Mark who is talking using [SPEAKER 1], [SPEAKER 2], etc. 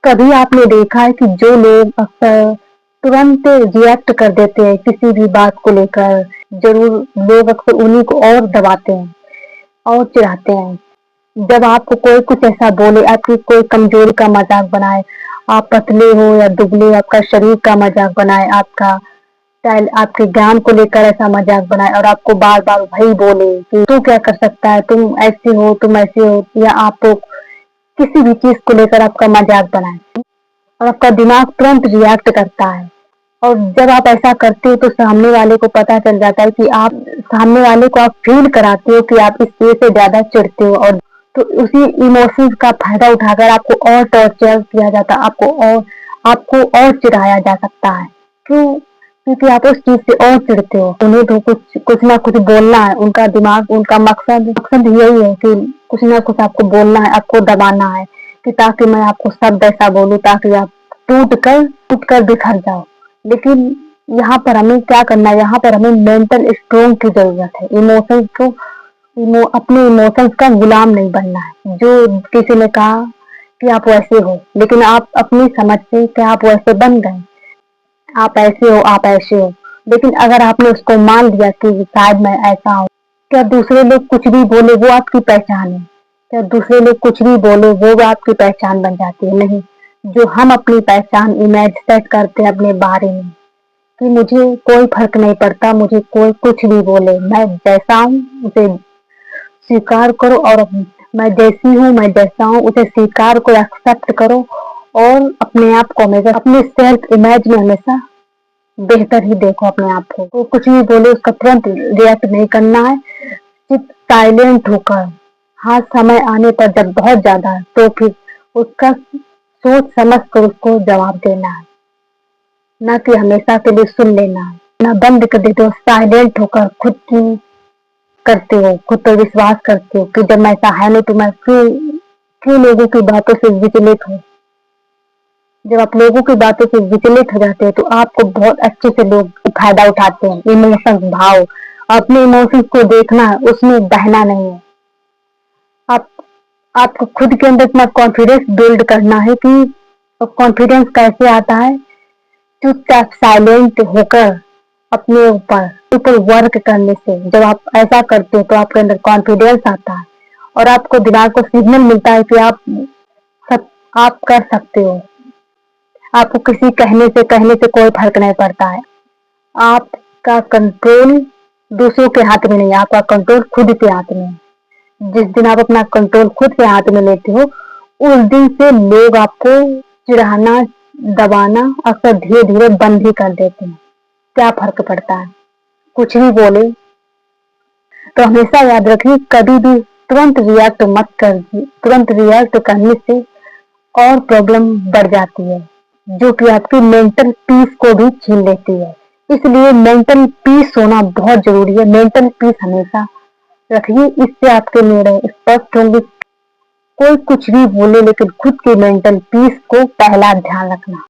[SPEAKER 1] कभी आपने देखा है कि जो लोग अक्सर तुरंत रिएक्ट कर देते हैं किसी भी बात को लेकर, ज़रूर लोग अक्सर उन्हीं को और दबाते हैं और चिढ़ाते हैं। जब आपको कोई कुछ ऐसा बोले, आपकी कोई कमज़ोरी का मज़ाक बनाए, आप पतले हो या दुबले, आपका शरीर का मज़ाक बनाए, आपका स्टाइल, आपके ज्ञान को लेकर ऐसा मज़ाक बनाए और आपको बार-बार वही बोले कि तू क्या कर सकता है, तुम ऐसे हो या आप किसी भी चीज़ को लेकर आपका मज़ाक बनाए और आपका दिमाग तुरंत रिएक्ट करता है। और जब आप ऐसा करते हो तो सामने वाले को पता चल जाता है कि आप सामने वाले को आप फ़ील कराते हो कि आप इस चीज़ से ज़्यादा चिढ़ते हो और तो उसी इमोशंस का फ़ायदा उठाकर आपको और टॉर्चर किया जाता है, आपको और चिढ़ाया जा सकता है। क्यों? क्योंकि आप उस चीज़ से और चिढ़ते हो। उन्हें तो कुछ कुछ ना कुछ बोलना है, उनका दिमाग उनका मकसद यही है कि कुछ ना कुछ आपको बोलना है, आपको दबाना है कि ताकि मैं आपको शब्द ऐसा बोलूँ ताकि आप टूट कर बिखर जाओ। लेकिन यहाँ पर हमें क्या करना है, यहाँ पर हमें मेंटल स्ट्रॉन्ग की ज़रूरत है। अपने इमोशंस का गुलाम नहीं बनना है। जो किसी ने कहा कि आप वैसे हो, लेकिन आप अपनी समझ से क्या आप वैसे बन गए। आप ऐसे हो। लेकिन अगर आपने उसको मान लिया कि शायद मैं ऐसा हूँ, क्या दूसरे लोग कुछ भी बोले वो आपकी पहचान है? क्या दूसरे लोग कुछ भी बोले वो आपकी पहचान बन जाती है? नहीं। जो हम अपनी पहचान इमेज सेट करते हैं अपने बारे में कि मुझे कोई फ़र्क नहीं पड़ता, मुझे कोई कुछ भी बोले, मैं जैसा हूँ उसे स्वीकार करो और मैं जैसा हूँ उसे स्वीकार करो, एक्सेप्ट करो और अपने आप को हमेशा अपने सेल्फ इमेज में हमेशा बेहतर ही देखो अपने आप को। तो कुछ भी बोले उसका तुरंत रिएक्ट नहीं करना है, सिर्फ साइलेंट होकर हाँ, समय आने पर जब बहुत ज़्यादा है तो फिर उसका सोच समझ कर उसको जवाब देना है, ना कि हमेशा के लिए सुन लेना है। ना बंद कर देते हो, साइलेंट होकर खुद पर विश्वास करते हो कि जब मैं ऐसा है नहीं तो मैं क्यों लोगों की बातों से विचलित हूँ। जब आप लोगों की बातों से विचलित हो जाते हो तो आपको बहुत अच्छे से लोग फ़ायदा उठाते हैं। इमोशंस भाव, अपने इमोशंस को देखना है, उसमें बहना नहीं है। आप आपको खुद के अंदर इतना कॉन्फिडेंस बिल्ड करना है कि कॉन्फिडेंस कैसे आता है? चुपचाप साइलेंट होकर अपने ऊपर वर्क करने से। जब आप ऐसा करते हो तो आपके अंदर कॉन्फिडेंस आता है और आपको दिमाग को सिग्नल मिलता है कि आप कर सकते हो। आपको किसी कहने से कोई फ़र्क नहीं पड़ता है। आपका कंट्रोल दूसरों के हाथ में नहीं है, आपका कंट्रोल खुद के हाथ में है। जिस दिन आप अपना कंट्रोल खुद के हाथ में लेते हो, उस दिन से लोग आपको चिढ़ाना, दबाना अक्सर धीरे-धीरे बंद ही कर देते हैं। क्या फ़र्क पड़ता है? कुछ भी बोले तो हमेशा याद रखिए कभी भी तुरंत रिएक्ट मत करिए। तुरंत रिएक्ट करने से और प्रॉब्लम बढ़ जाती है, जो कि आपकी मेंटल पीस को भी छीन लेती है। इसलिए मेंटल पीस होना बहुत ज़रूरी है। मेंटल पीस हमेशा रखिए, इससे आपके निर्णय स्पष्ट होंगे। कोई कुछ भी बोले लेकिन खुद की मेंटल पीस को पहला ध्यान रखना।